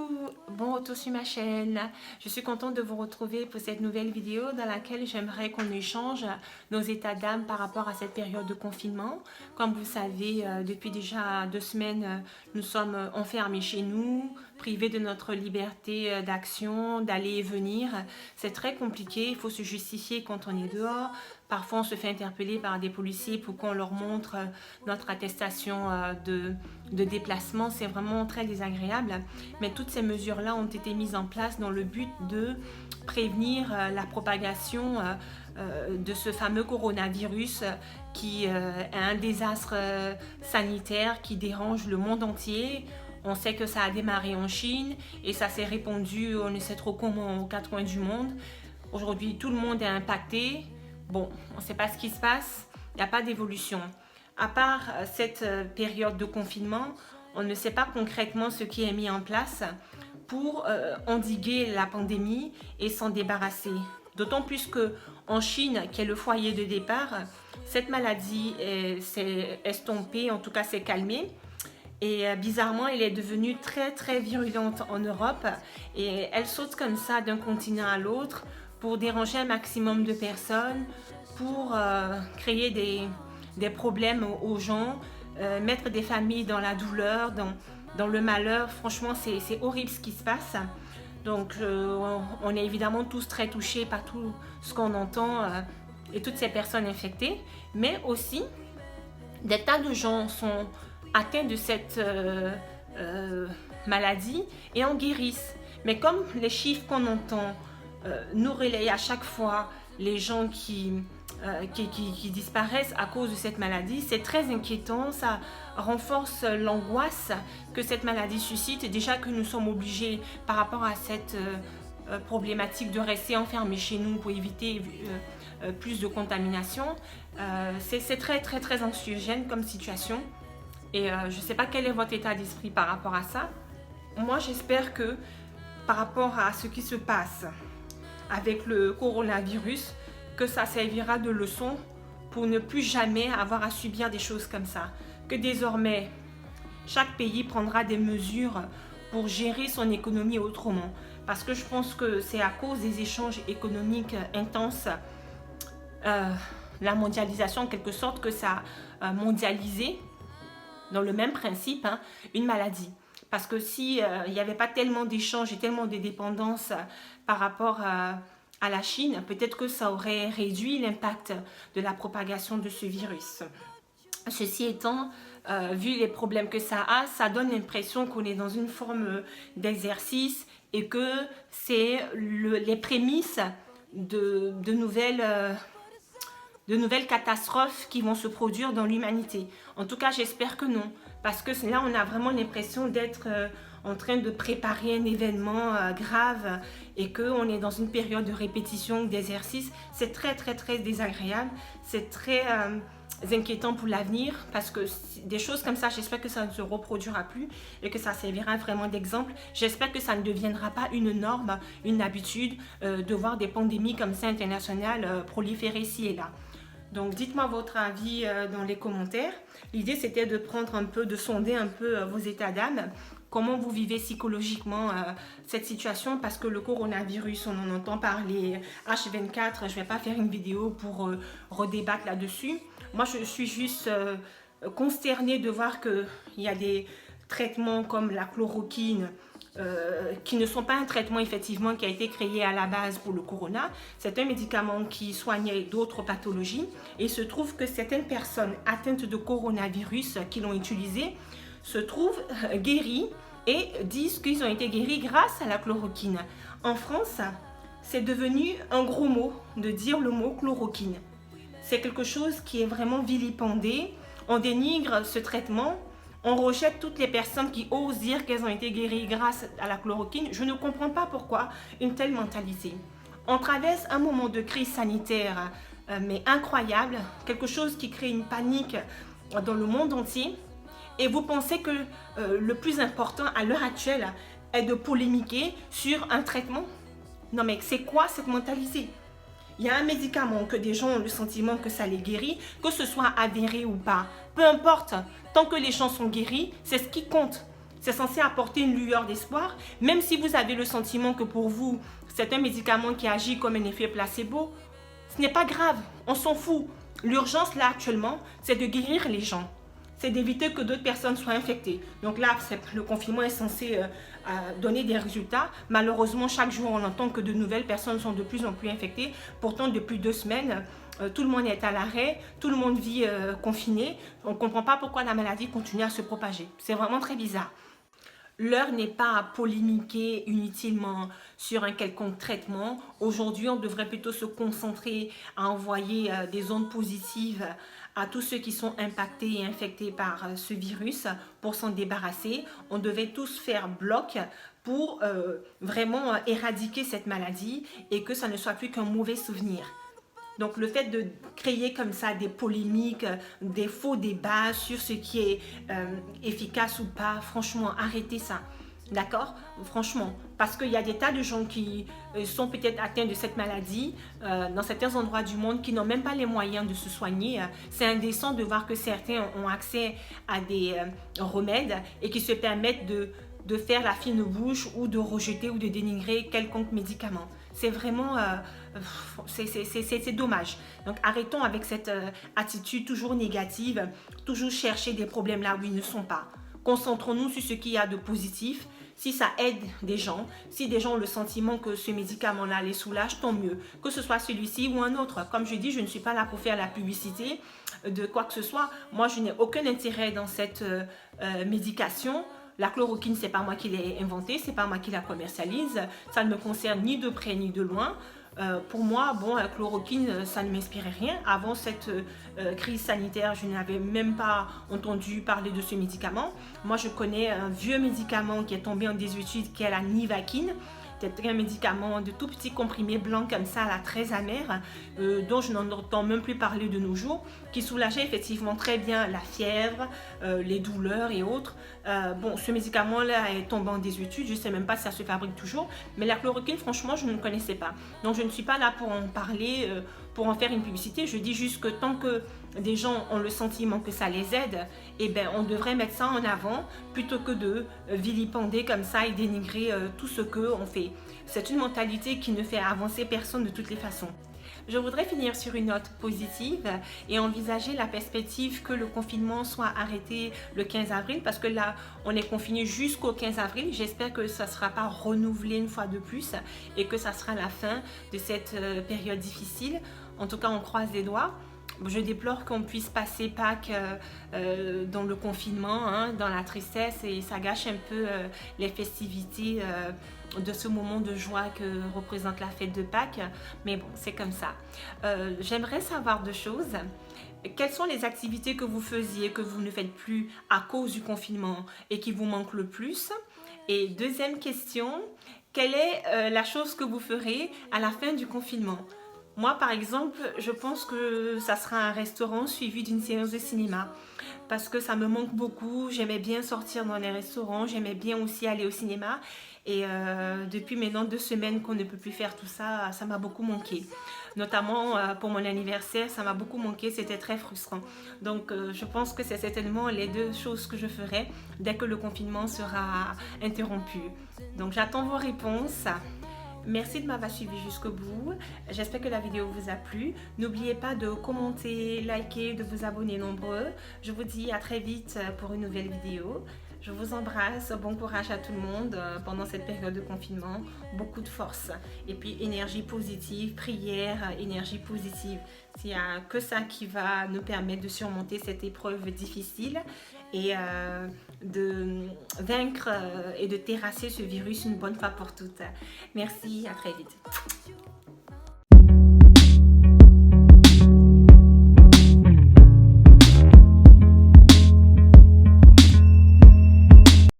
Coucou, bon retour sur ma chaîne. Je suis contente de vous retrouver pour cette nouvelle vidéo dans laquelle j'aimerais qu'on échange nos états d'âme par rapport à cette période de confinement. Comme vous savez, depuis déjà 2 semaines, nous sommes enfermés chez nous, privés de notre liberté d'action, d'aller et venir. C'est très compliqué, il faut se justifier quand on est dehors. Parfois, on se fait interpeller par des policiers pour qu'on leur montre notre attestation de déplacement. C'est vraiment très désagréable. Mais toutes ces mesures-là ont été mises en place dans le but de prévenir la propagation de ce fameux coronavirus qui est un désastre sanitaire qui dérange le monde entier. On sait que ça a démarré en Chine et ça s'est répandu, on ne sait trop comment, aux 4 coins du monde. Aujourd'hui, tout le monde est impacté. Bon, on ne sait pas ce qui se passe, il n'y a pas d'évolution. À part cette période de confinement, on ne sait pas concrètement ce qui est mis en place pour endiguer la pandémie et s'en débarrasser. D'autant plus qu'en Chine, qui est le foyer de départ, cette maladie s'est estompée, en tout cas s'est calmée. Et bizarrement, elle est devenue très très virulente en Europe et elle saute comme ça d'un continent à l'autre pour déranger un maximum de personnes, pour créer des problèmes aux gens, mettre des familles dans la douleur, dans le malheur. Franchement, c'est horrible ce qui se passe. Donc, on est évidemment tous très touchés par tout ce qu'on entend et toutes ces personnes infectées. Mais aussi, des tas de gens sont atteints de cette maladie et en guérissent. Mais comme les chiffres qu'on entend nous relayent à chaque fois les gens qui disparaissent à cause de cette maladie, c'est très inquiétant, ça renforce l'angoisse que cette maladie suscite. Déjà que nous sommes obligés par rapport à cette problématique de rester enfermés chez nous pour éviter plus de contamination, c'est très très très anxiogène comme situation et je ne sais pas quel est votre état d'esprit par rapport à ça. Moi j'espère que par rapport à ce qui se passe avec le coronavirus, que ça servira de leçon pour ne plus jamais avoir à subir des choses comme ça. Que désormais, chaque pays prendra des mesures pour gérer son économie autrement. Parce que je pense que c'est à cause des échanges économiques intenses, la mondialisation en quelque sorte, que ça a mondialisé, dans le même principe, une maladie. Parce que si il n'y avait pas tellement d'échanges et tellement de dépendance par rapport à la Chine, peut-être que ça aurait réduit l'impact de la propagation de ce virus. Ceci étant, vu les problèmes que ça donne l'impression qu'on est dans une forme d'exercice et que c'est les prémices de nouvelles catastrophes qui vont se produire dans l'humanité. En tout cas, j'espère que non. Parce que là, on a vraiment l'impression d'être en train de préparer un événement grave et qu'on est dans une période de répétition, d'exercice. C'est très, très, très désagréable. C'est très inquiétant pour l'avenir parce que des choses comme ça, j'espère que ça ne se reproduira plus et que ça servira vraiment d'exemple. J'espère que ça ne deviendra pas une norme, une habitude de voir des pandémies comme ça internationales proliférer ici et là. Donc dites-moi votre avis dans les commentaires. L'idée c'était de prendre un peu, de sonder un peu vos états d'âme. Comment vous vivez psychologiquement cette situation, parce que le coronavirus, on en entend parler H24, je ne vais pas faire une vidéo pour redébattre là-dessus. Moi je suis juste consternée de voir qu'il y a des traitements comme la chloroquine, qui ne sont pas un traitement effectivement qui a été créé à la base pour le corona. C'est un médicament qui soignait d'autres pathologies et il se trouve que certaines personnes atteintes de coronavirus qui l'ont utilisé se trouvent guéries et disent qu'ils ont été guéris grâce à la chloroquine. En France, c'est devenu un gros mot de dire le mot chloroquine. C'est quelque chose qui est vraiment vilipendé. On dénigre ce traitement. On rejette toutes les personnes qui osent dire qu'elles ont été guéries grâce à la chloroquine. Je ne comprends pas pourquoi une telle mentalité. On traverse un moment de crise sanitaire, mais incroyable, quelque chose qui crée une panique dans le monde entier. Et vous pensez que le plus important à l'heure actuelle est de polémiquer sur un traitement? Non mais c'est quoi cette mentalité? Il y a un médicament que des gens ont le sentiment que ça les guérit, que ce soit avéré ou pas. Peu importe, tant que les gens sont guéris, c'est ce qui compte. C'est censé apporter une lueur d'espoir, même si vous avez le sentiment que pour vous, c'est un médicament qui agit comme un effet placebo. Ce n'est pas grave, on s'en fout. L'urgence là actuellement, c'est de guérir les gens. C'est d'éviter que d'autres personnes soient infectées. Donc là, le confinement est censé donner des résultats. Malheureusement, chaque jour, on entend que de nouvelles personnes sont de plus en plus infectées. Pourtant, depuis 2 semaines, tout le monde est à l'arrêt, tout le monde vit confiné. On ne comprend pas pourquoi la maladie continue à se propager. C'est vraiment très bizarre. L'heure n'est pas à polémiquer inutilement sur un quelconque traitement. Aujourd'hui, on devrait plutôt se concentrer à envoyer des ondes positives à tous ceux qui sont impactés et infectés par ce virus pour s'en débarrasser. On devait tous faire bloc pour vraiment éradiquer cette maladie et que ça ne soit plus qu'un mauvais souvenir. Donc le fait de créer comme ça des polémiques, des faux débats sur ce qui est efficace ou pas, franchement, arrêtez ça. D'accord? Franchement, parce qu'il y a des tas de gens qui sont peut-être atteints de cette maladie dans certains endroits du monde qui n'ont même pas les moyens de se soigner. C'est indécent de voir que certains ont accès à des remèdes et qui se permettent de faire la fine bouche ou de rejeter ou de dénigrer quelconque médicament. C'est vraiment, c'est dommage. Donc arrêtons avec cette attitude toujours négative, toujours chercher des problèmes là où ils ne sont pas. Concentrons-nous sur ce qu'il y a de positif. Si ça aide des gens, si des gens ont le sentiment que ce médicament-là les soulage, tant mieux. Que ce soit celui-ci ou un autre. Comme je dis, je ne suis pas là pour faire la publicité de quoi que ce soit. Moi, je n'ai aucun intérêt dans cette médication. La chloroquine, c'est pas moi qui l'ai inventée, c'est pas moi qui la commercialise. Ça ne me concerne ni de près ni de loin. Pour moi, bon, la chloroquine, ça ne m'inspirait rien. Avant cette crise sanitaire, je n'avais même pas entendu parler de ce médicament. Moi, je connais un vieux médicament qui est tombé en désuétude, qui est la Nivaquine. C'est un médicament de tout petit comprimé blanc comme ça, là, très amer, dont je n'entends même plus parler de nos jours, qui soulageait effectivement très bien la fièvre, les douleurs et autres. Bon, ce médicament-là est tombé en désuétude, je ne sais même pas si ça se fabrique toujours, mais la chloroquine, franchement, je ne connaissais pas. Donc, je ne suis pas là pour en parler, pour en faire une publicité. Je dis juste que tant que des gens ont le sentiment que ça les aide, eh ben, on devrait mettre ça en avant plutôt que de vilipender comme ça et dénigrer tout ce qu'on fait. C'est une mentalité qui ne fait avancer personne de toutes les façons. Je voudrais finir sur une note positive et envisager la perspective que le confinement soit arrêté le 15 avril parce que là, on est confiné jusqu'au 15 avril. J'espère que ça ne sera pas renouvelé une fois de plus et que ça sera la fin de cette période difficile. En tout cas, on croise les doigts. Je déplore qu'on puisse passer Pâques dans le confinement, hein, dans la tristesse et ça gâche un peu les festivités de ce moment de joie que représente la fête de Pâques. Mais bon, c'est comme ça. J'aimerais savoir 2 choses. Quelles sont les activités que vous faisiez, que vous ne faites plus à cause du confinement et qui vous manquent le plus? Et deuxième question, quelle est la chose que vous ferez à la fin du confinement? Moi, par exemple, je pense que ça sera un restaurant suivi d'une séance de cinéma parce que ça me manque beaucoup. J'aimais bien sortir dans les restaurants, j'aimais bien aussi aller au cinéma. Et depuis maintenant 2 semaines qu'on ne peut plus faire tout ça, ça m'a beaucoup manqué. Notamment pour mon anniversaire, ça m'a beaucoup manqué, c'était très frustrant. Donc je pense que c'est certainement les 2 choses que je ferai dès que le confinement sera interrompu. Donc j'attends vos réponses. Merci de m'avoir suivi jusqu'au bout. J'espère que la vidéo vous a plu. N'oubliez pas de commenter, liker, de vous abonner nombreux. Je vous dis à très vite pour une nouvelle vidéo. Je vous embrasse. Bon courage à tout le monde pendant cette période de confinement. Beaucoup de force. Et puis énergie positive, prière, énergie positive. Il n'y a que ça qui va nous permettre de surmonter cette épreuve difficile et de vaincre et de terrasser ce virus une bonne fois pour toutes. Merci, à très vite.